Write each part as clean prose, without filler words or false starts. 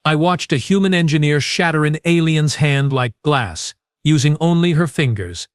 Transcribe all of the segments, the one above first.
I watched a human engineer shatter an alien's hand like glass, using only her fingers.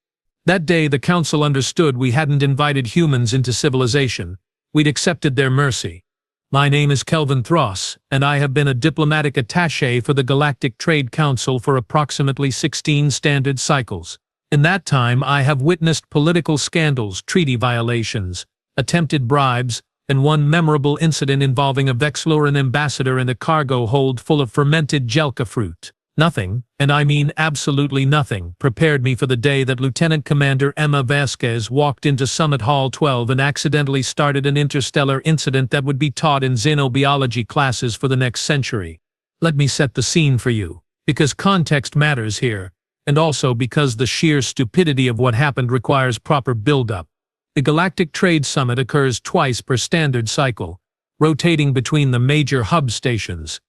That day the Council understood we hadn't invited humans into civilization. We'd accepted their mercy. My name is Kelvin Thross, and I have been a diplomatic attaché for the Galactic Trade Council for approximately 16 standard cycles. In that time I have witnessed political scandals, treaty violations, attempted bribes, and one memorable incident involving a Vexloran ambassador and a cargo hold full of fermented jelka fruit. Nothing, and I mean absolutely nothing, prepared me for the day that Lieutenant Commander Emma Vasquez walked into Summit Hall 12 and accidentally started an interstellar incident that would be taught in xenobiology classes for the next century. Let me set the scene for you, because context matters here, and also because the sheer stupidity of what happened requires proper build-up. The Galactic Trade Summit occurs twice per standard cycle, rotating between the major hub stations.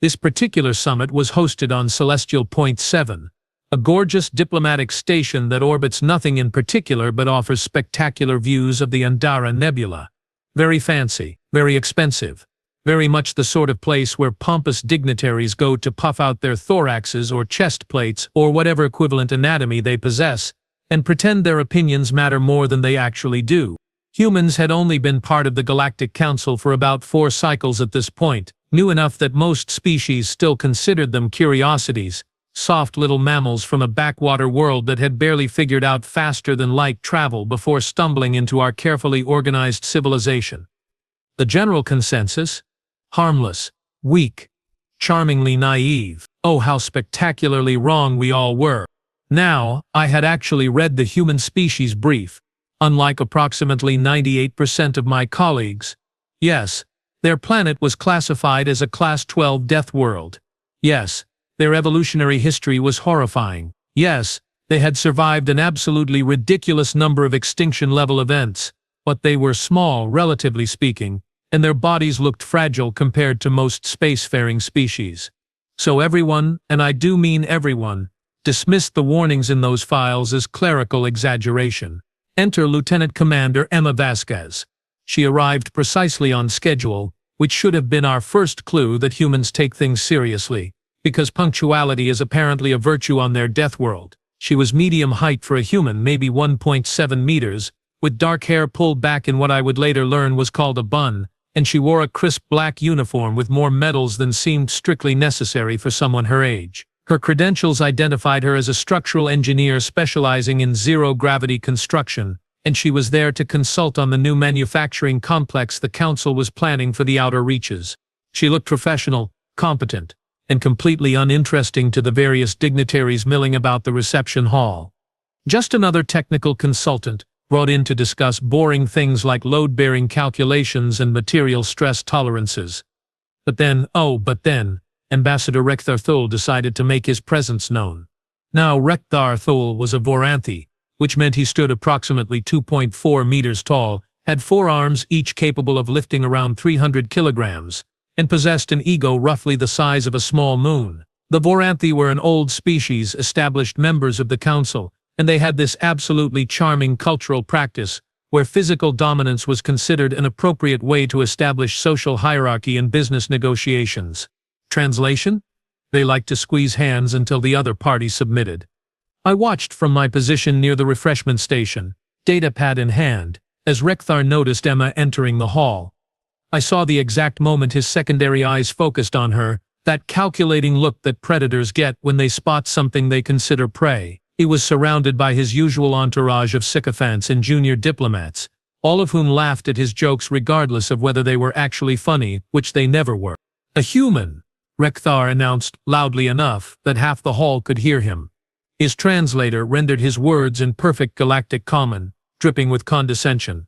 This particular summit was hosted on Celestial Point 7, a gorgeous diplomatic station that orbits nothing in particular but offers spectacular views of the Andara Nebula. Very fancy, very expensive, very much the sort of place where pompous dignitaries go to puff out their thoraxes or chest plates or whatever equivalent anatomy they possess, and pretend their opinions matter more than they actually do. Humans had only been part of the Galactic Council for about 4 cycles at this point, new enough that most species still considered them curiosities, soft little mammals from a backwater world that had barely figured out faster-than-light travel before stumbling into our carefully organized civilization. The general consensus? Harmless, weak, charmingly naive. Oh, how spectacularly wrong we all were. Now, I had actually read the human species brief. Unlike approximately 98% of my colleagues. Yes, their planet was classified as a Class 12 death world. Yes, their evolutionary history was horrifying. Yes, they had survived an absolutely ridiculous number of extinction-level events, but they were small, relatively speaking, and their bodies looked fragile compared to most spacefaring species. So everyone, and I do mean everyone, dismissed the warnings in those files as clerical exaggeration. Enter Lieutenant Commander Emma Vasquez. She arrived precisely on schedule, which should have been our first clue that humans take things seriously, because punctuality is apparently a virtue on their death world. She was medium height for a human, maybe 1.7 meters, with dark hair pulled back in what I would later learn was called a bun, and she wore a crisp black uniform with more medals than seemed strictly necessary for someone her age. Her credentials identified her as a structural engineer specializing in zero-gravity construction, and she was there to consult on the new manufacturing complex the Council was planning for the outer reaches. She looked professional, competent, and completely uninteresting to the various dignitaries milling about the reception hall. Just another technical consultant, brought in to discuss boring things like load-bearing calculations and material stress tolerances. But then, Ambassador Rekthar Thul decided to make his presence known. Now Rekthar Thul was a Voranthi, which meant he stood approximately 2.4 meters tall, had 4 arms each capable of lifting around 300 kilograms, and possessed an ego roughly the size of a small moon. The Voranthi were an old species, established members of the Council, and they had this absolutely charming cultural practice, where physical dominance was considered an appropriate way to establish social hierarchy in business negotiations. Translation? They liked to squeeze hands until the other party submitted. I watched from my position near the refreshment station, datapad in hand, as Rekthar noticed Emma entering the hall. I saw the exact moment his secondary eyes focused on her, that calculating look that predators get when they spot something they consider prey. He was surrounded by his usual entourage of sycophants and junior diplomats, all of whom laughed at his jokes regardless of whether they were actually funny, which they never were. A human, Rekthar announced loudly enough that half the hall could hear him. His translator rendered his words in perfect galactic common, dripping with condescension.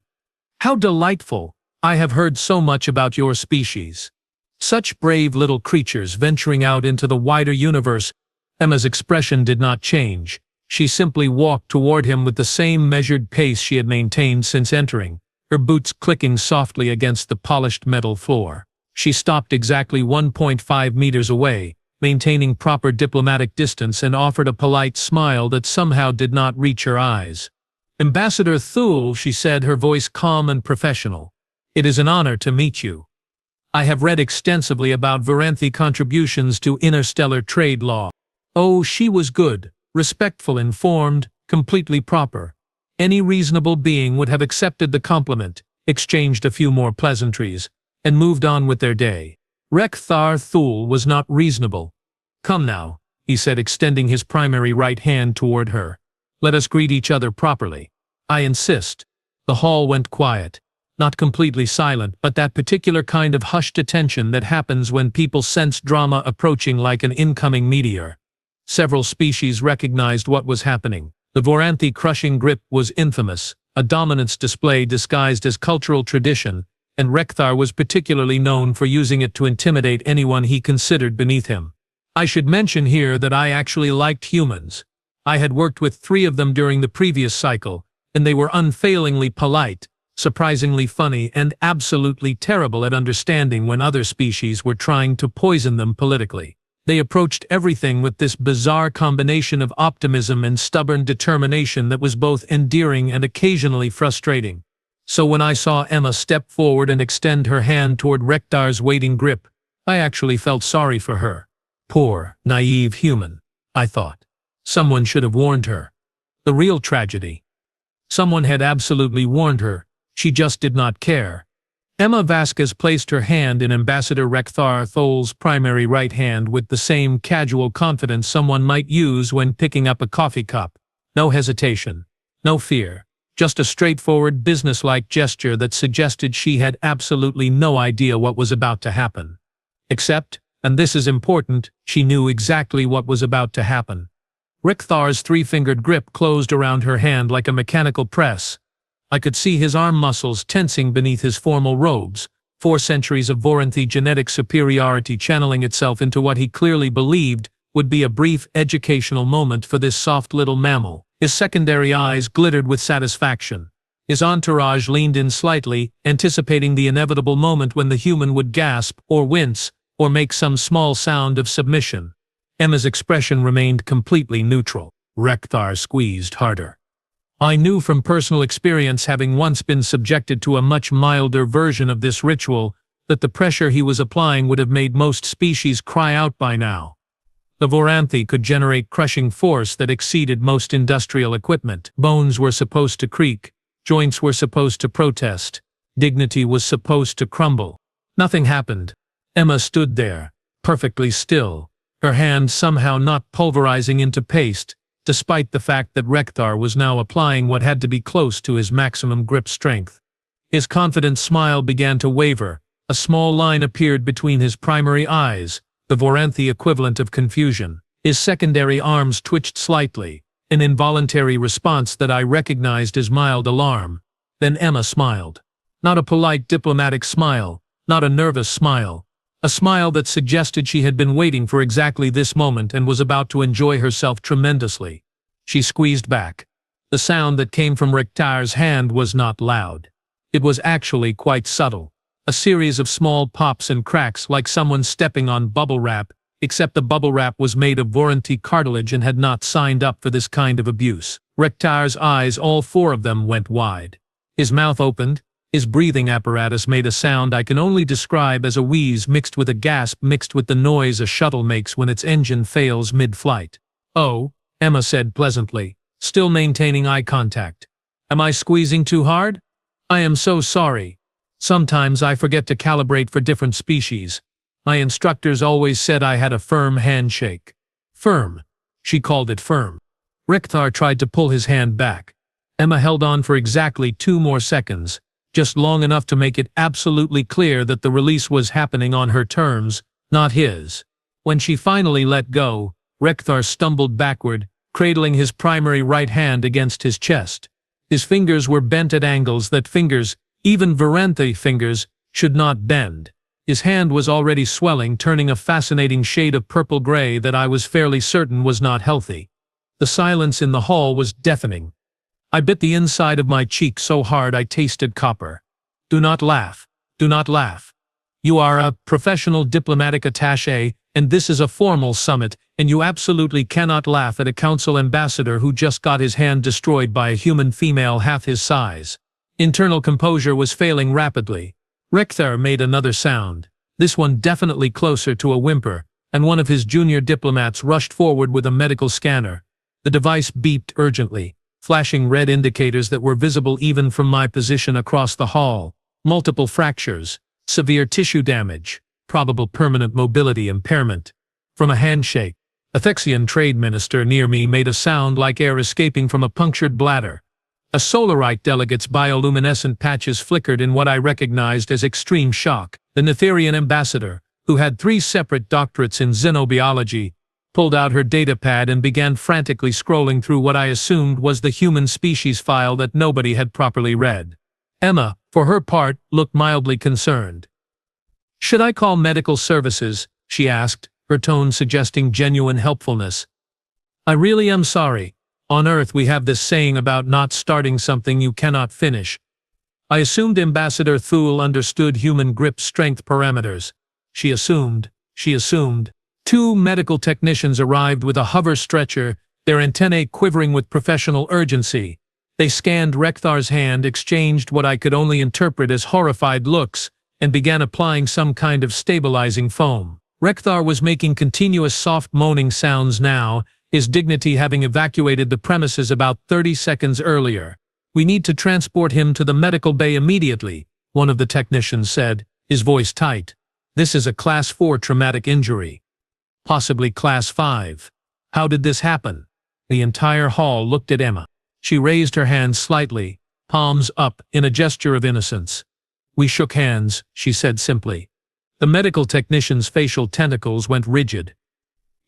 How delightful! I have heard so much about your species. Such brave little creatures venturing out into the wider universe. Emma's expression did not change. She simply walked toward him with the same measured pace she had maintained since entering, her boots clicking softly against the polished metal floor. She stopped exactly 1.5 meters away, maintaining proper diplomatic distance, and offered a polite smile that somehow did not reach her eyes. Ambassador Thul, she said, her voice calm and professional. It is an honor to meet you. I have read extensively about Varanthi contributions to interstellar trade law. Oh, she was good, respectful, informed, completely proper. Any reasonable being would have accepted the compliment, exchanged a few more pleasantries, and moved on with their day. Rekthar Thul was not reasonable. "Come now," he said, extending his primary right hand toward her. "Let us greet each other properly. I insist." The hall went quiet. Not completely silent, but that particular kind of hushed attention that happens when people sense drama approaching like an incoming meteor. Several species recognized what was happening. The Varanthi crushing grip was infamous, a dominance display disguised as cultural tradition, and Rekthar was particularly known for using it to intimidate anyone he considered beneath him. I should mention here that I actually liked humans. I had worked with 3 of them during the previous cycle, and they were unfailingly polite, surprisingly funny, and absolutely terrible at understanding when other species were trying to poison them politically. They approached everything with this bizarre combination of optimism and stubborn determination that was both endearing and occasionally frustrating. So when I saw Emma step forward and extend her hand toward Rekthar's waiting grip, I actually felt sorry for her. Poor, naive human, I thought. Someone should have warned her. The real tragedy. Someone had absolutely warned her. She just did not care. Emma Vasquez placed her hand in Ambassador Rekthar Thul's primary right hand with the same casual confidence someone might use when picking up a coffee cup. No hesitation. No fear. Just a straightforward, businesslike gesture that suggested she had absolutely no idea what was about to happen. Except, and this is important, she knew exactly what was about to happen. Rekthar's 3-fingered grip closed around her hand like a mechanical press. I could see his arm muscles tensing beneath his formal robes, 4 centuries of Varanthi genetic superiority channeling itself into what he clearly believed would be a brief educational moment for this soft little mammal. His secondary eyes glittered with satisfaction. His entourage leaned in slightly, anticipating the inevitable moment when the human would gasp, or wince, or make some small sound of submission. Emma's expression remained completely neutral. Rekthar squeezed harder. I knew from personal experience, having once been subjected to a much milder version of this ritual, that the pressure he was applying would have made most species cry out by now. The Varanthi could generate crushing force that exceeded most industrial equipment. Bones were supposed to creak, joints were supposed to protest, dignity was supposed to crumble. Nothing happened. Emma stood there, perfectly still, her hand somehow not pulverizing into paste, despite the fact that Rekthar was now applying what had to be close to his maximum grip strength. His confident smile began to waver, a small line appeared between his primary eyes, the Varanthi equivalent of confusion. His secondary arms twitched slightly, an involuntary response that I recognized as mild alarm. Then Emma smiled. Not a polite diplomatic smile, not a nervous smile. A smile that suggested she had been waiting for exactly this moment and was about to enjoy herself tremendously. She squeezed back. The sound that came from Rekthar's hand was not loud. It was actually quite subtle. A series of small pops and cracks like someone stepping on bubble wrap, except the bubble wrap was made of Varanthi cartilage and had not signed up for this kind of abuse. Rekthar's eyes, all 4 of them, went wide. His mouth opened. His breathing apparatus made a sound I can only describe as a wheeze mixed with a gasp mixed with the noise a shuttle makes when its engine fails mid-flight. "Oh," Emma said pleasantly, still maintaining eye contact. "Am I squeezing too hard? I am so sorry. Sometimes I forget to calibrate for different species. My instructors always said I had a firm handshake." Firm. She called it firm. Rekthar tried to pull his hand back. Emma held on for exactly 2 more seconds. Just long enough to make it absolutely clear that the release was happening on her terms, not his. When she finally let go, Rekthar stumbled backward, cradling his primary right hand against his chest. His fingers were bent at angles that fingers, even Varanthi fingers, should not bend. His hand was already swelling, turning a fascinating shade of purple-gray that I was fairly certain was not healthy. The silence in the hall was deafening. I bit the inside of my cheek so hard I tasted copper. "Do not laugh. Do not laugh. You are a professional diplomatic attaché, and this is a formal summit, and you absolutely cannot laugh at a council ambassador who just got his hand destroyed by a human female half his size." Internal composure was failing rapidly. Rekthar made another sound. This one definitely closer to a whimper, and one of his junior diplomats rushed forward with a medical scanner. The device beeped urgently, flashing red indicators that were visible even from my position across the hall. Multiple fractures, severe tissue damage, probable permanent mobility impairment. From a handshake, a Thexian trade minister near me made a sound like air escaping from a punctured bladder. A Solarite delegate's bioluminescent patches flickered in what I recognized as extreme shock. The Netherian ambassador, who had 3 separate doctorates in xenobiology, pulled out her datapad and began frantically scrolling through what I assumed was the human species file that nobody had properly read. Emma, for her part, looked mildly concerned. "Should I call medical services?" she asked, her tone suggesting genuine helpfulness. "I really am sorry. On Earth we have this saying about not starting something you cannot finish." I assumed Ambassador Thule understood human grip strength parameters. She assumed. 2 medical technicians arrived with a hover stretcher, their antennae quivering with professional urgency. They scanned Rekthar's hand, exchanged what I could only interpret as horrified looks, and began applying some kind of stabilizing foam. Rekthar was making continuous soft moaning sounds now, his dignity having evacuated the premises about 30 seconds earlier. "We need to transport him to the medical bay immediately," one of the technicians said, his voice tight. "This is a Class 4 traumatic injury. Possibly Class 5. How did this happen?" The entire hall looked at Emma. She raised her hands slightly, palms up, in a gesture of innocence. "We shook hands," she said simply. The medical technician's facial tentacles went rigid.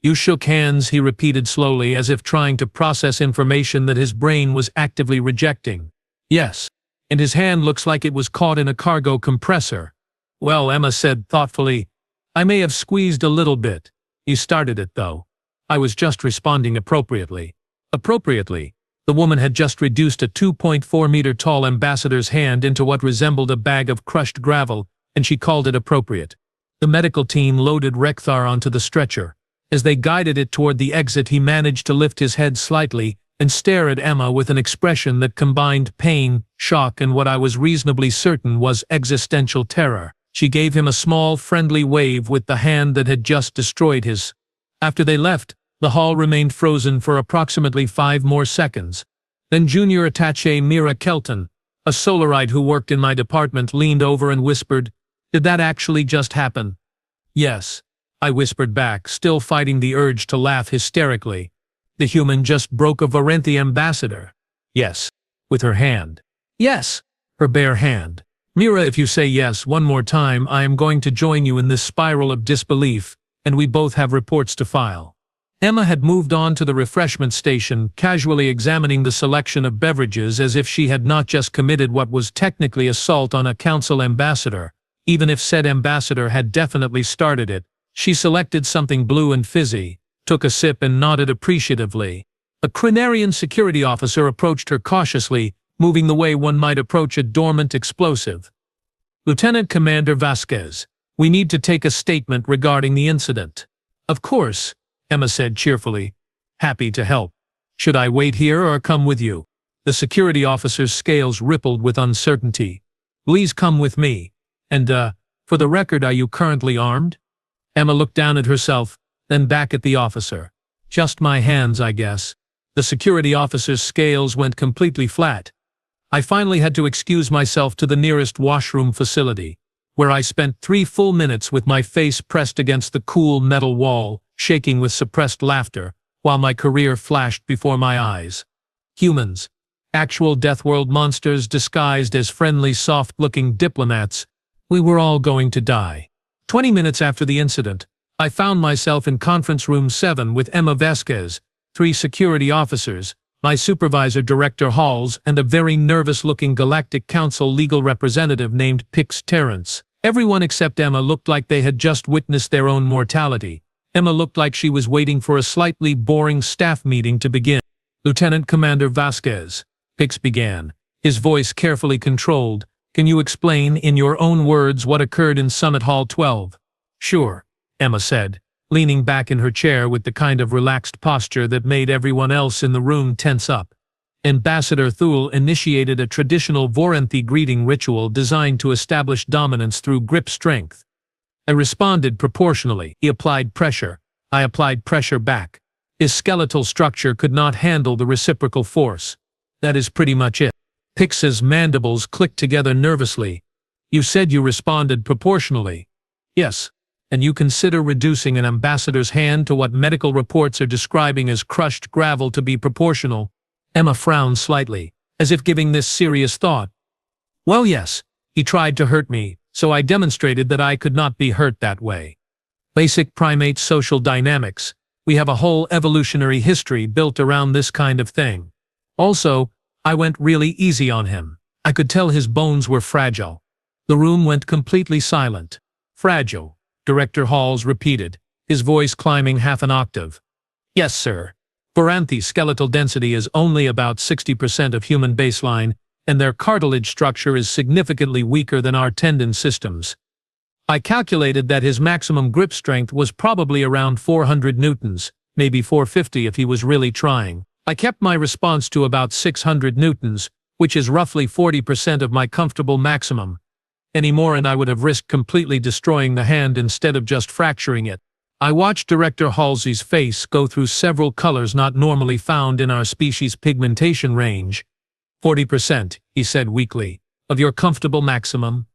"You shook hands," he repeated slowly, as if trying to process information that his brain was actively rejecting. "Yes. And his hand looks like it was caught in a cargo compressor." "Well," Emma said thoughtfully, "I may have squeezed a little bit. You started it, though. I was just responding appropriately." Appropriately. The woman had just reduced a 2.4-meter-tall ambassador's hand into what resembled a bag of crushed gravel, and she called it appropriate. The medical team loaded Rekthar onto the stretcher. As they guided it toward the exit, he managed to lift his head slightly and stare at Emma with an expression that combined pain, shock, and what I was reasonably certain was existential terror. She gave him a small, friendly wave with the hand that had just destroyed his. After they left, the hall remained frozen for approximately 5 more seconds. Then junior attaché Mira Kelton, a Solarite who worked in my department, leaned over and whispered, "Did that actually just happen?" "Yes," I whispered back, still fighting the urge to laugh hysterically. "The human just broke a Varenthi ambassador." "Yes." With her hand. "Yes." Her bare hand. "Mira, if you say yes one more time, I am going to join you in this spiral of disbelief, and we both have reports to file." Emma had moved on to the refreshment station, casually examining the selection of beverages as if she had not just committed what was technically assault on a council ambassador, even if said ambassador had definitely started it. She selected something blue and fizzy, took a sip and nodded appreciatively. A Crinarian security officer approached her cautiously, moving the way one might approach a dormant explosive. "Lieutenant Commander Vasquez, we need to take a statement regarding the incident." "Of course," Emma said cheerfully. "Happy to help. Should I wait here or come with you?" The security officer's scales rippled with uncertainty. "Please come with me. And, for the record, are you currently armed?" Emma looked down at herself, then back at the officer. "Just my hands, I guess." The security officer's scales went completely flat. I finally had to excuse myself to the nearest washroom facility, where I spent 3 full minutes with my face pressed against the cool metal wall, shaking with suppressed laughter, while my career flashed before my eyes. Humans. Actual Deathworld monsters disguised as friendly, soft-looking diplomats. We were all going to die. 20 minutes after the incident, I found myself in conference room 7 with Emma Vasquez, 3 security officers, my supervisor Director Halls, and a very nervous-looking Galactic Council legal representative named Pix Terrence. Everyone except Emma looked like they had just witnessed their own mortality. Emma looked like she was waiting for a slightly boring staff meeting to begin. "Lieutenant Commander Vasquez," Pix began, his voice carefully controlled, "can you explain in your own words what occurred in Summit Hall 12? "Sure," Emma said, leaning back in her chair with the kind of relaxed posture that made everyone else in the room tense up. Ambassador Thule initiated a traditional Vorenthi greeting ritual designed to establish dominance through grip strength. I responded proportionally. He applied pressure. I applied pressure back. His skeletal structure could not handle the reciprocal force. That is pretty much it. Pix's mandibles clicked together nervously. You said you responded proportionally. Yes. And you consider reducing an ambassador's hand to what medical reports are describing as crushed gravel to be proportional? Emma frowned slightly, as if giving this serious thought. Well, yes. He tried to hurt me, so I demonstrated that I could not be hurt that way. Basic primate social dynamics. We have a whole evolutionary history built around this kind of thing. Also, I went really easy on him. I could tell his bones were fragile. The room went completely silent. Fragile, Director Halls repeated, his voice climbing half an octave. Yes, sir. Boranthi's skeletal density is only about 60% of human baseline, and their cartilage structure is significantly weaker than our tendon systems. I calculated that his maximum grip strength was probably around 400 newtons, maybe 450 if he was really trying. I kept my response to about 600 newtons, which is roughly 40% of my comfortable maximum. Any more and I would have risked completely destroying the hand instead of just fracturing it. I watched Director Halsey's face go through several colors not normally found in our species' pigmentation range. 40%, he said weakly, of your comfortable maximum?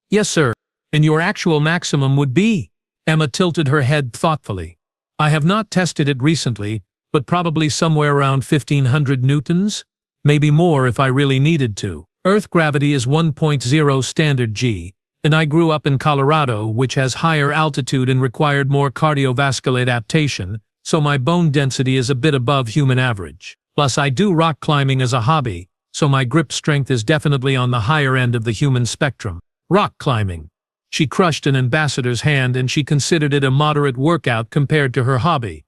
Yes, sir. And your actual maximum would be? Emma tilted her head thoughtfully. I have not tested it recently, but probably somewhere around 1500 newtons? Maybe more if I really needed to. Earth gravity is 1.0 standard G, and I grew up in Colorado, which has higher altitude and required more cardiovascular adaptation, so my bone density is a bit above human average. Plus I do rock climbing as a hobby, so my grip strength is definitely on the higher end of the human spectrum. Rock climbing. She crushed an ambassador's hand and she considered it a moderate workout compared to her hobby.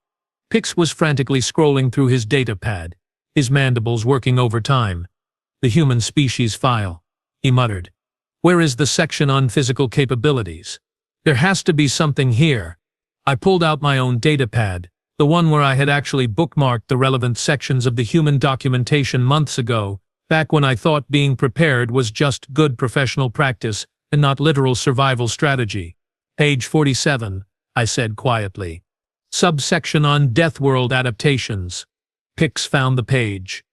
Pix was frantically scrolling through his data pad, his mandibles working overtime. The human species file, he muttered. Where is the section on physical capabilities? There has to be something here. I pulled out my own data pad, the one where I had actually bookmarked the relevant sections of the human documentation months ago, back when I thought being prepared was just good professional practice and not literal survival strategy. Page 47, I said quietly. Subsection on Death World adaptations. Pix found the page.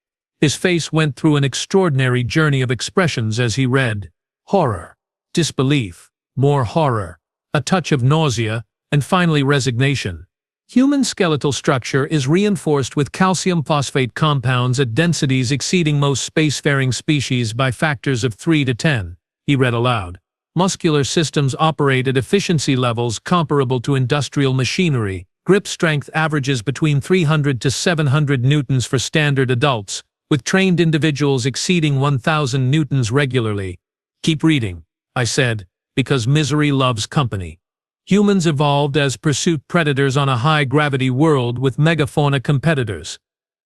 His face went through an extraordinary journey of expressions as he read. Horror, disbelief, more horror, a touch of nausea, and finally resignation. Human skeletal structure is reinforced with calcium phosphate compounds at densities exceeding most spacefaring species by factors of 3 to 10, he read aloud. Muscular systems operate at efficiency levels comparable to industrial machinery. Grip strength averages between 300 to 700 newtons for standard adults, with trained individuals exceeding 1,000 newtons regularly. Keep reading, I said, because misery loves company. Humans evolved as pursuit predators on a high-gravity world with megafauna competitors.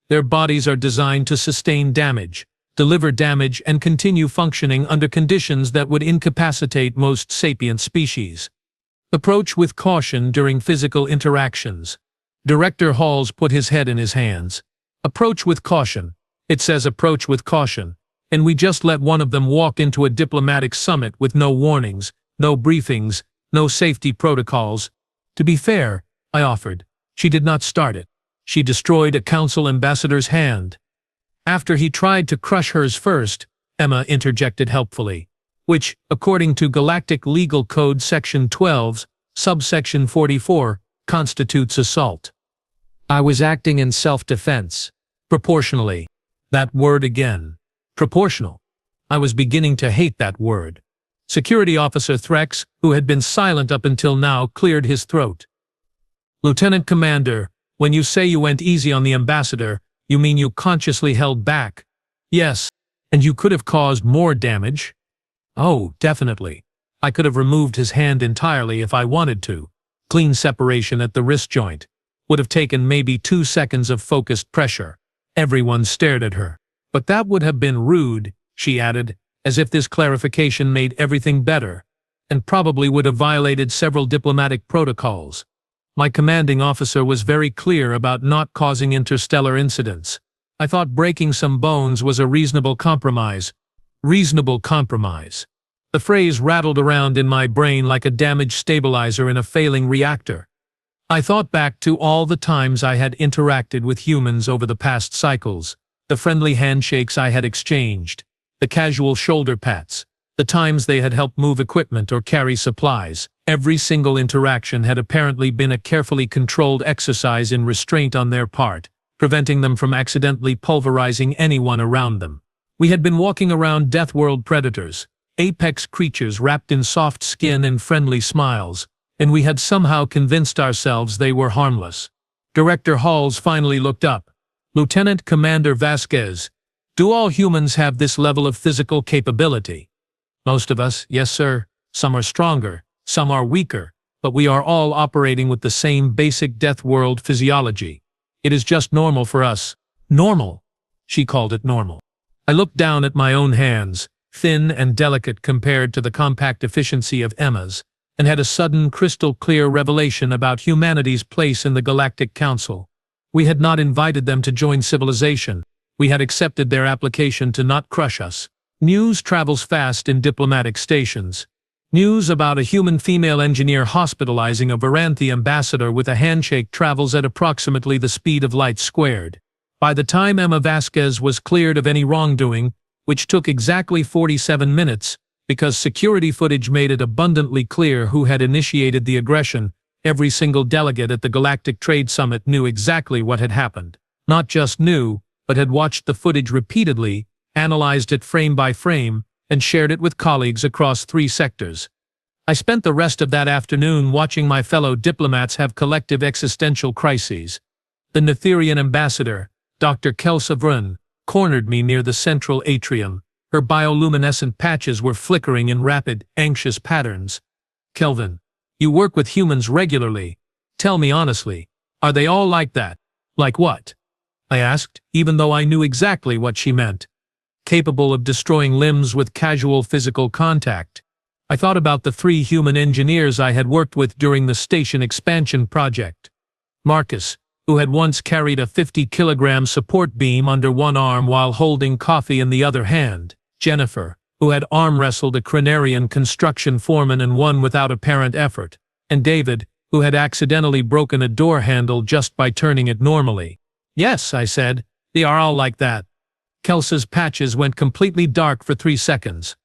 Their bodies are designed to sustain damage, deliver damage and continue functioning under conditions that would incapacitate most sapient species. Approach with caution during physical interactions. Director Halls put his head in his hands. Approach with caution. It says approach with caution. And we just let one of them walk into a diplomatic summit with no warnings, no briefings, no safety protocols. To be fair, I offered. She did not start it. She destroyed a council ambassador's hand. After he tried to crush hers first, Emma interjected helpfully, which, according to Galactic Legal Code Section 12, subsection 44, constitutes assault. I was acting in self-defense. Proportionally. That word again. Proportional. I was beginning to hate that word. Security Officer Threx, who had been silent up until now, cleared his throat. Lieutenant Commander, when you say you went easy on the ambassador, you mean you consciously held back? Yes. And you could have caused more damage? Oh, definitely. I could have removed his hand entirely if I wanted to. Clean separation at the wrist joint. Would have taken maybe 2 seconds of focused pressure. Everyone stared at her. But that would have been rude, she added, as if this clarification made everything better, and probably would have violated several diplomatic protocols. My commanding officer was very clear about not causing interstellar incidents. I thought breaking some bones was a reasonable compromise. Reasonable compromise. The phrase rattled around in my brain like a damaged stabilizer in a failing reactor. I thought back to all the times I had interacted with humans over the past cycles, the friendly handshakes I had exchanged, the casual shoulder pats, the times they had helped move equipment or carry supplies. Every single interaction had apparently been a carefully controlled exercise in restraint on their part, preventing them from accidentally pulverizing anyone around them. We had been walking around Death World predators, apex creatures wrapped in soft skin and friendly smiles, and we had somehow convinced ourselves they were harmless. Director Halls finally looked up. "Lieutenant Commander Vasquez, do all humans have this level of physical capability?" "Most of us, yes sir. Some are stronger, some are weaker, but we are all operating with the same basic Death World physiology. It is just normal for us." "Normal?" She called it normal. I looked down at my own hands, thin and delicate compared to the compact efficiency of Emma's, and had a sudden crystal-clear revelation about humanity's place in the Galactic Council. We had not invited them to join civilization. We had accepted their application to not crush us. News travels fast in diplomatic stations. News about a human female engineer hospitalizing a Varanthi ambassador with a handshake travels at approximately the speed of light squared. By the time Emma Vasquez was cleared of any wrongdoing, which took exactly 47 minutes, because security footage made it abundantly clear who had initiated the aggression, every single delegate at the Galactic Trade Summit knew exactly what had happened. Not just knew, but had watched the footage repeatedly, analyzed it frame by frame, and shared it with colleagues across 3 sectors. I spent the rest of that afternoon watching my fellow diplomats have collective existential crises. The Netherian ambassador, Dr. Kelsa Vrun, cornered me near the central atrium. Her bioluminescent patches were flickering in rapid, anxious patterns. "Kelvin, you work with humans regularly. Tell me honestly, are they all like that?" "Like what?" I asked, even though I knew exactly what she meant. "Capable of destroying limbs with casual physical contact." I thought about the 3 human engineers I had worked with during the station expansion project. Marcus, who had once carried a 50-kilogram support beam under one arm while holding coffee in the other hand. Jennifer, who had arm-wrestled a Crenarian construction foreman and won without apparent effort. And David, who had accidentally broken a door handle just by turning it normally. "Yes," I said, "they are all like that." Kelsa's patches went completely dark for 3 seconds.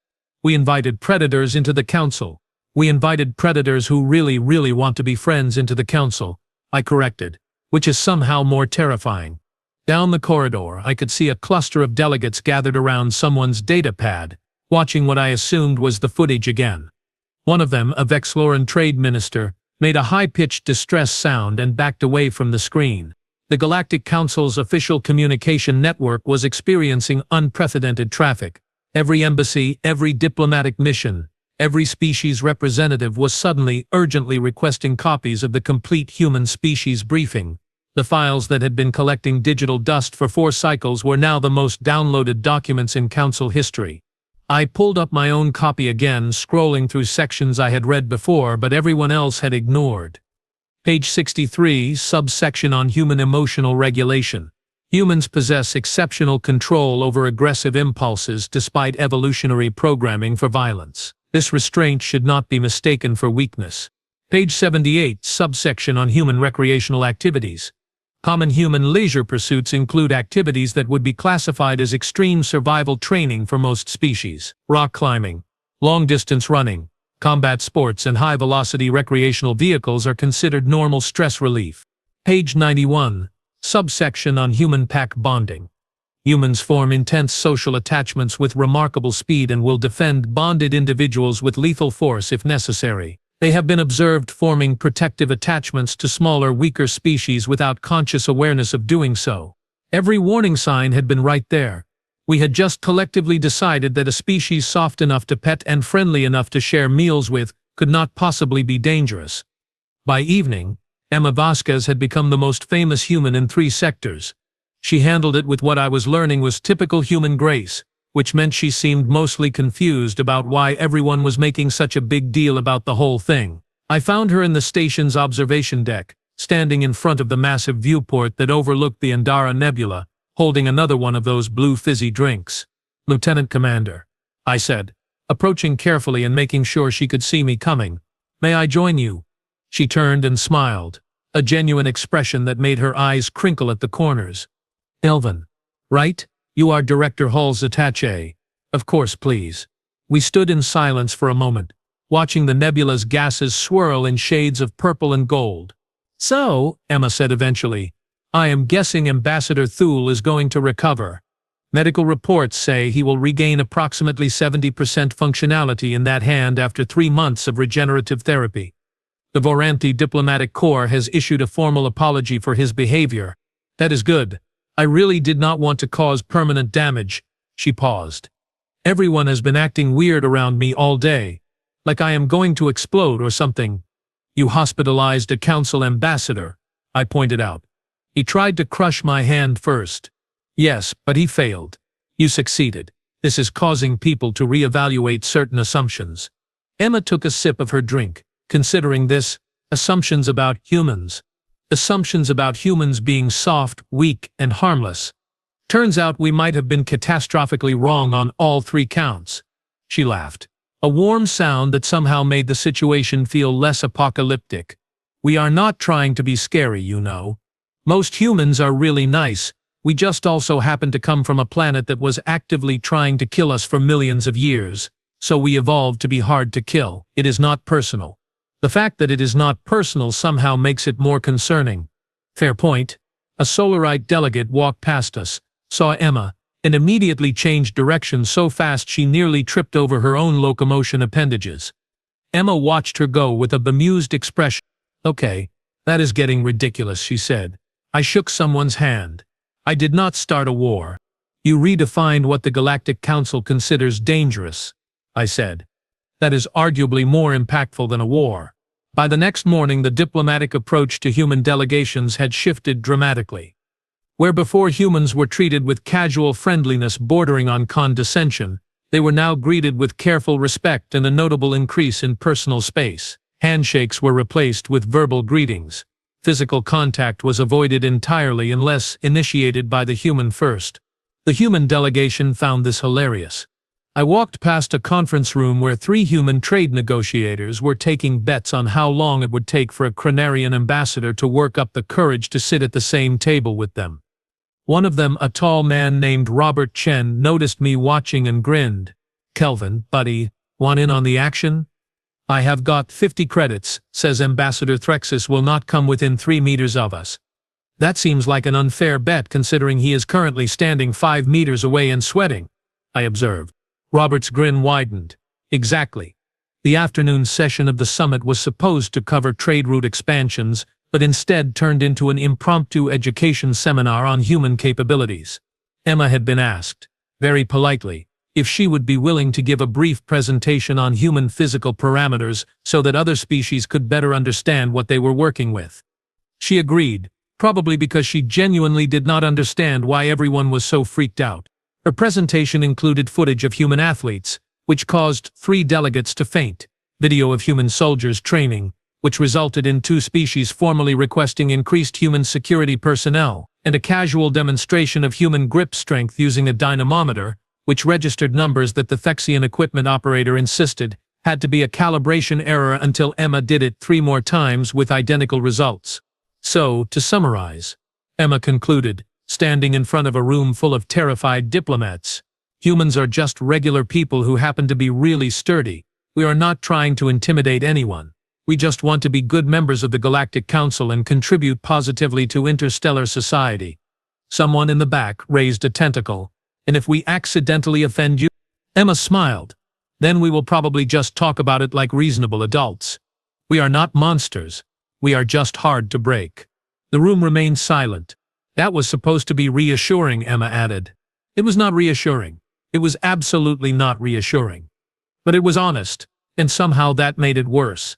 "We invited predators into the council. We invited predators who really want to be friends into the council," I corrected, which is somehow more terrifying. Down the corridor, I could see a cluster of delegates gathered around someone's data pad, watching what I assumed was the footage again. One of them, a Vexloran trade minister, made a high-pitched distress sound and backed away from the screen. The Galactic Council's official communication network was experiencing unprecedented traffic. Every embassy, every diplomatic mission, every species representative was suddenly, urgently requesting copies of the complete human species briefing. The files that had been collecting digital dust for 4 cycles were now the most downloaded documents in Council history. I pulled up my own copy again, scrolling through sections I had read before but everyone else had ignored. Page 63, subsection on human emotional regulation. Humans possess exceptional control over aggressive impulses despite evolutionary programming for violence. This restraint should not be mistaken for weakness. Page 78, subsection on human recreational activities. Common human leisure pursuits include activities that would be classified as extreme survival training for most species. Rock climbing, long-distance running, combat sports and high-velocity recreational vehicles are considered normal stress relief. Page 91, subsection on human pack bonding. Humans form intense social attachments with remarkable speed and will defend bonded individuals with lethal force if necessary. They have been observed forming protective attachments to smaller, weaker species without conscious awareness of doing so. Every warning sign had been right there. We had just collectively decided that a species soft enough to pet and friendly enough to share meals with could not possibly be dangerous. By evening, Emma Vasquez had become the most famous human in 3 sectors. She handled it with what I was learning was typical human grace, which meant she seemed mostly confused about why everyone was making such a big deal about the whole thing. I found her in the station's observation deck, standing in front of the massive viewport that overlooked the Andara Nebula, holding another one of those blue fizzy drinks. "Lieutenant Commander," I said, approaching carefully and making sure she could see me coming. "May I join you?" She turned and smiled, a genuine expression that made her eyes crinkle at the corners. "Elvin, right? You are Director Hall's attaché. Of course, please." We stood in silence for a moment, watching the nebula's gases swirl in shades of purple and gold. "So," Emma said eventually, "I am guessing Ambassador Thule is going to recover. Medical reports say he will regain approximately 70% functionality in that hand after 3 months of regenerative therapy. The Voranthi Diplomatic Corps has issued a formal apology for his behavior. That is good. I really did not want to cause permanent damage." She paused. "Everyone has been acting weird around me all day, like I am going to explode or something." "You hospitalized a council ambassador," I pointed out. "He tried to crush my hand first." "Yes, but he failed. You succeeded. This is causing people to reevaluate certain assumptions." Emma took a sip of her drink, considering this. Assumptions about humans. Assumptions about humans being soft, weak, and harmless. Turns out we might have been catastrophically wrong on all 3 counts. She laughed. A warm sound that somehow made the situation feel less apocalyptic. "We are not trying to be scary, you know. Most humans are really nice. We just also happen to come from a planet that was actively trying to kill us for millions of years, so we evolved to be hard to kill. It is not personal." The fact that it is not personal somehow makes it more concerning. Fair point. A Solarite delegate walked past us, saw Emma, and immediately changed direction so fast she nearly tripped over her own locomotion appendages. Emma watched her go with a bemused expression. "Okay, that is getting ridiculous," she said. "I shook someone's hand. I did not start a war." "You redefined what the Galactic Council considers dangerous," I said. "That is arguably more impactful than a war." By the next morning, the diplomatic approach to human delegations had shifted dramatically. Where before humans were treated with casual friendliness bordering on condescension, they were now greeted with careful respect and a notable increase in personal space. Handshakes were replaced with verbal greetings. Physical contact was avoided entirely unless initiated by the human first. The human delegation found this hilarious. I walked past a conference room where 3 human trade negotiators were taking bets on how long it would take for a Cranarian ambassador to work up the courage to sit at the same table with them. One of them, a tall man named Robert Chen, noticed me watching and grinned. "Kelvin, buddy, want in on the action?" "I have got 50 credits, says Ambassador Threxus will not come within 3 meters of us." "That seems like an unfair bet considering he is currently standing 5 meters away and sweating," I observed. Robert's grin widened. "Exactly. The afternoon session of the summit was supposed to cover trade route expansions, but instead turned into an impromptu education seminar on human capabilities." Emma had been asked, very politely, if she would be willing to give a brief presentation on human physical parameters so that other species could better understand what they were working with. She agreed, probably because she genuinely did not understand why everyone was so freaked out. Her presentation included footage of human athletes, which caused 3 delegates to faint, video of human soldiers training, which resulted in 2 species formally requesting increased human security personnel, and a casual demonstration of human grip strength using a dynamometer, which registered numbers that the Thexian equipment operator insisted had to be a calibration error until Emma did it 3 more times with identical results. "So, to summarize," Emma concluded, standing in front of a room full of terrified diplomats, "humans are just regular people who happen to be really sturdy. We are not trying to intimidate anyone. We just want to be good members of the Galactic Council and contribute positively to interstellar society." Someone in the back raised a tentacle. "And if we accidentally offend you?" Emma smiled. "Then we will probably just talk about it like reasonable adults. We are not monsters. We are just hard to break." The room remained silent. "That was supposed to be reassuring," Emma added. It was not reassuring. It was absolutely not reassuring. But it was honest, and somehow that made it worse.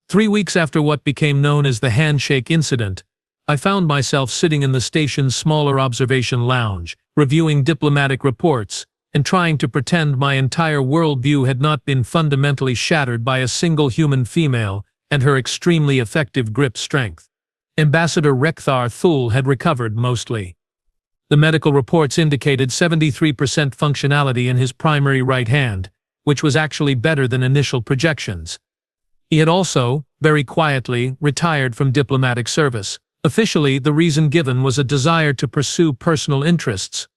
3 weeks after what became known as the Handshake incident, I found myself sitting in the station's smaller observation lounge, reviewing diplomatic reports, and trying to pretend my entire worldview had not been fundamentally shattered by a single human female and her extremely effective grip strength. Ambassador Rekthar Thule had recovered mostly. The medical reports indicated 73% functionality in his primary right hand, which was actually better than initial projections. He had also, very quietly, retired from diplomatic service. Officially, the reason given was a desire to pursue personal interests.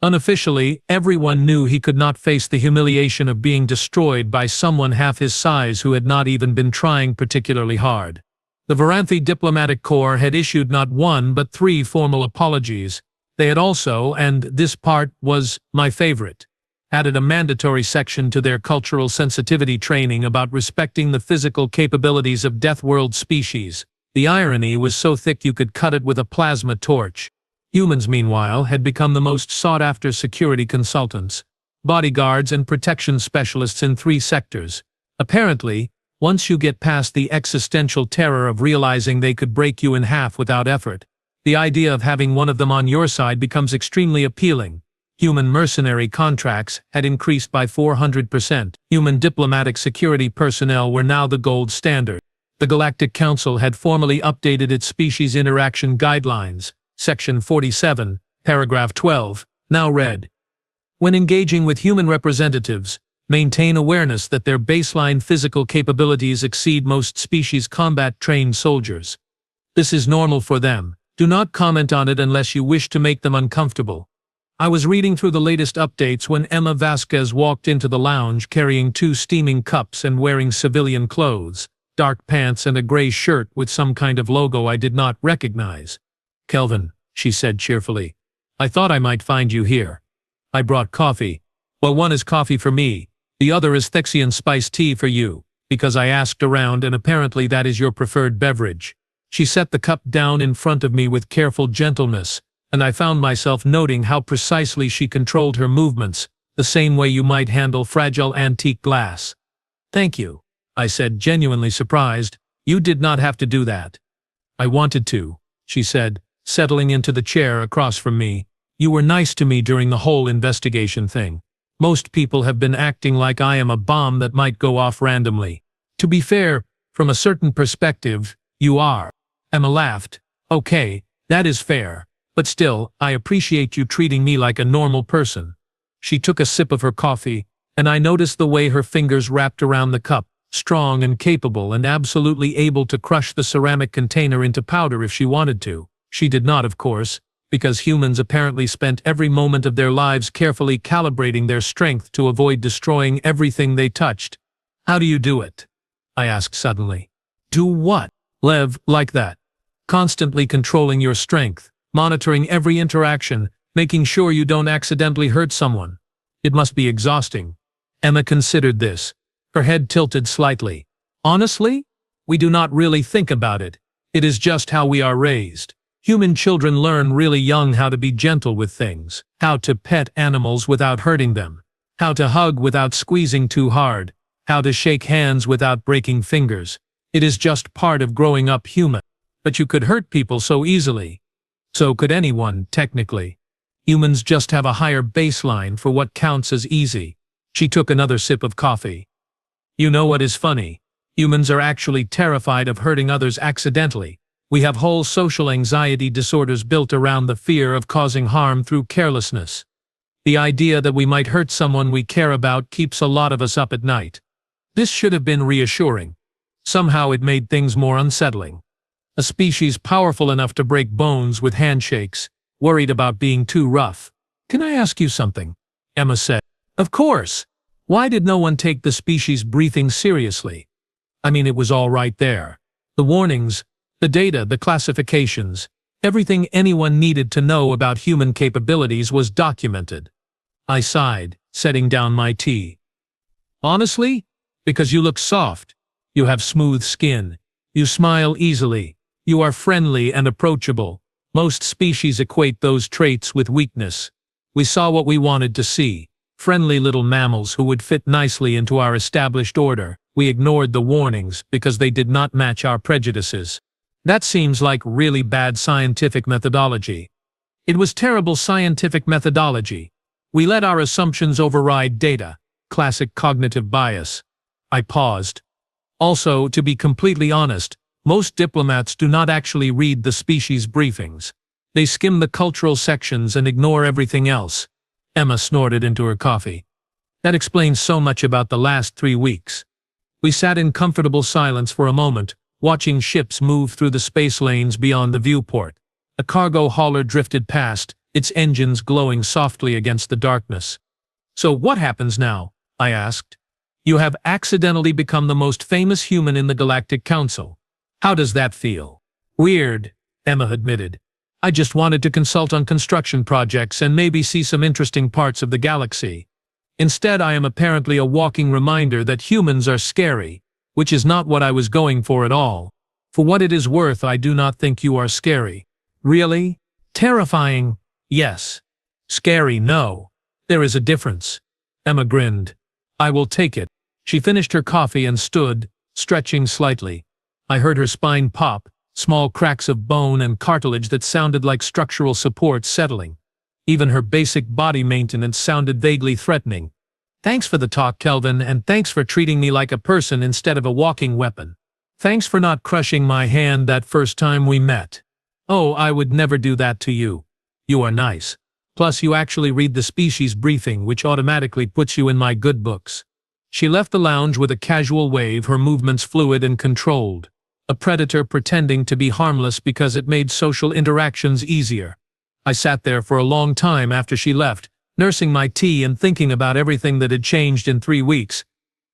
Unofficially, everyone knew he could not face the humiliation of being destroyed by someone half his size who had not even been trying particularly hard. The Varanthi Diplomatic Corps had issued not one but 3 formal apologies. They had also, and this part was my favorite, added a mandatory section to their cultural sensitivity training about respecting the physical capabilities of Deathworld species. The irony was so thick you could cut it with a plasma torch. Humans, meanwhile, had become the most sought-after security consultants, bodyguards and protection specialists in 3 sectors. Apparently, once you get past the existential terror of realizing they could break you in half without effort, the idea of having one of them on your side becomes extremely appealing. Human mercenary contracts had increased by 400%. Human diplomatic security personnel were now the gold standard. The Galactic Council had formally updated its species interaction guidelines. Section 47, paragraph 12, now read: when engaging with human representatives, maintain awareness that their baseline physical capabilities exceed most species combat-trained soldiers. This is normal for them. Do not comment on it unless you wish to make them uncomfortable. I was reading through the latest updates when Emma Vasquez walked into the lounge carrying 2 steaming cups and wearing civilian clothes, dark pants and a gray shirt with some kind of logo I did not recognize. "Kelvin," she said cheerfully, "I thought I might find you here. I brought coffee. Well, one is coffee for me, the other is Thexian spiced tea for you, because I asked around and apparently that is your preferred beverage." She set the cup down in front of me with careful gentleness, and I found myself noting how precisely she controlled her movements, the same way you might handle fragile antique glass. "Thank you," I said, genuinely surprised. "You did not have to do that." "I wanted to," she said, settling into the chair across from me. "You were nice to me during the whole investigation thing. Most people have been acting like I am a bomb that might go off randomly. To be fair, from a certain perspective, you are." Emma laughed. "Okay, that is fair. But still, I appreciate you treating me like a normal person." She took a sip of her coffee, and I noticed the way her fingers wrapped around the cup, strong and capable and absolutely able to crush the ceramic container into powder if she wanted to. She did not, of course, because humans apparently spent every moment of their lives carefully calibrating their strength to avoid destroying everything they touched. "How do you do it?" I asked suddenly. "Do what?" "Lev, like that. Constantly controlling your strength, monitoring every interaction, making sure you don't accidentally hurt someone. It must be exhausting." Emma considered this, her head tilted slightly. "Honestly, we do not really think about it. It is just how we are raised. Human children learn really young how to be gentle with things, how to pet animals without hurting them, how to hug without squeezing too hard, how to shake hands without breaking fingers. It is just part of growing up human. But you could hurt people so easily. So could anyone, technically. Humans just have a higher baseline for what counts as easy." She took another sip of coffee. "You know what is funny? Humans are actually terrified of hurting others accidentally. We have whole social anxiety disorders built around the fear of causing harm through carelessness. The idea that we might hurt someone we care about keeps a lot of us up at night." This should have been reassuring. Somehow it made things more unsettling. A species powerful enough to break bones with handshakes, worried about being too rough. "Can I ask you something?" Emma said. "Of course. Why did no one take the species briefing seriously? I mean, it was all right there. The warnings, the data, the classifications, everything anyone needed to know about human capabilities was documented." I sighed, setting down my tea. "Honestly, because you look soft. You have smooth skin. You smile easily. You are friendly and approachable. Most species equate those traits with weakness. We saw what we wanted to see. Friendly little mammals who would fit nicely into our established order. We ignored the warnings because they did not match our prejudices. That seems like really bad scientific methodology." "It was terrible scientific methodology. We let our assumptions override data. Classic cognitive bias." I paused. "Also, to be completely honest, most diplomats do not actually read the species briefings. They skim the cultural sections and ignore everything else." Emma snorted into her coffee. That explains so much about the last 3 weeks. We sat in comfortable silence for a moment, watching ships move through the space lanes beyond the viewport. A cargo hauler drifted past, its engines glowing softly against the darkness. "So what happens now?" I asked. "You have accidentally become the most famous human in the Galactic Council. How does that feel?" "Weird," Emma admitted. "I just wanted to consult on construction projects and maybe see some interesting parts of the galaxy. Instead, I am apparently a walking reminder that humans are scary, which is not what I was going for at all. For what it is worth, I do not think you are scary." "Really? Terrifying? Yes. Scary, no. There is a difference." Emma grinned. "I will take it." She finished her coffee and stood, stretching slightly. I heard her spine pop, small cracks of bone and cartilage that sounded like structural support settling. Even her basic body maintenance sounded vaguely threatening. "Thanks for the talk, Kelvin, and thanks for treating me like a person instead of a walking weapon. Thanks for not crushing my hand that first time we met. Oh, I would never do that to you. You are nice. Plus, you actually read the species briefing, which automatically puts you in my good books." She left the lounge with a casual wave, her movements fluid and controlled. A predator pretending to be harmless because it made social interactions easier. I sat there for a long time after she left, nursing my tea and thinking about everything that had changed in 3 weeks.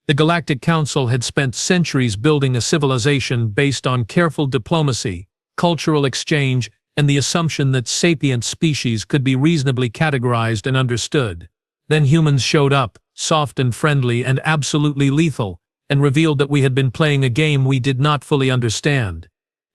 The Galactic Council had spent centuries building a civilization based on careful diplomacy, cultural exchange, and the assumption that sapient species could be reasonably categorized and understood. Then humans showed up, soft and friendly and absolutely lethal, and revealed that we had been playing a game we did not fully understand.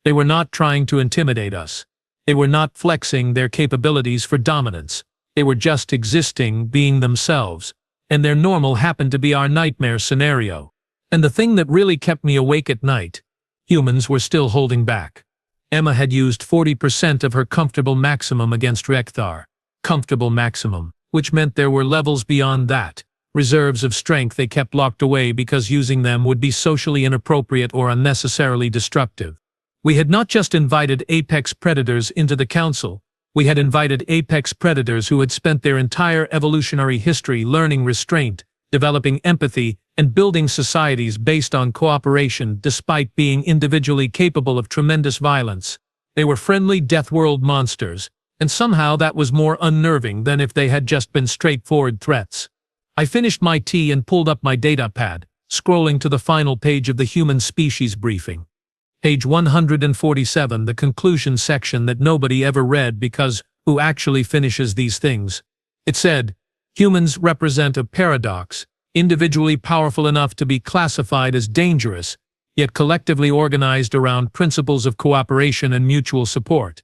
They were not trying to intimidate us. They were not flexing their capabilities for dominance. They were just existing, being themselves. And their normal happened to be our nightmare scenario. And the thing that really kept me awake at night, humans were still holding back. Emma had used 40% of her comfortable maximum against Rekthar. Comfortable maximum, which meant there were levels beyond that. Reserves of strength they kept locked away because using them would be socially inappropriate or unnecessarily destructive. We had not just invited apex predators into the council, we had invited apex predators who had spent their entire evolutionary history learning restraint, developing empathy, and building societies based on cooperation despite being individually capable of tremendous violence. They were friendly death-world monsters, and somehow that was more unnerving than if they had just been straightforward threats. I finished my tea and pulled up my data pad, scrolling to the final page of the human species briefing. Page 147, the conclusion section that nobody ever read because who actually finishes these things? It said, "Humans represent a paradox, individually powerful enough to be classified as dangerous, yet collectively organized around principles of cooperation and mutual support.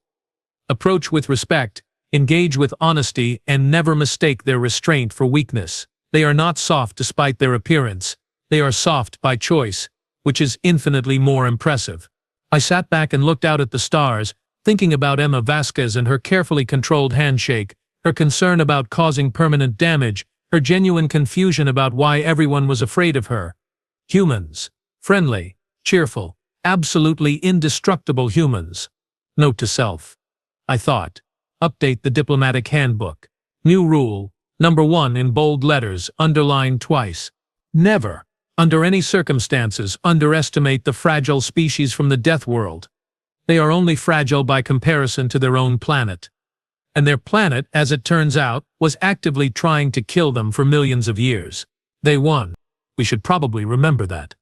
Approach with respect, engage with honesty, and never mistake their restraint for weakness. They are not soft despite their appearance. They are soft by choice, which is infinitely more impressive." I sat back and looked out at the stars, thinking about Emma Vasquez and her carefully controlled handshake, her concern about causing permanent damage, her genuine confusion about why everyone was afraid of her. Humans. Friendly, cheerful, absolutely indestructible humans. Note to self. I thought. Update the diplomatic handbook. New rule, number 1 in bold letters, underlined twice. Never, under any circumstances, underestimate the fragile species from the death world. They are only fragile by comparison to their own planet. And their planet, as it turns out, was actively trying to kill them for millions of years. They won. We should probably remember that.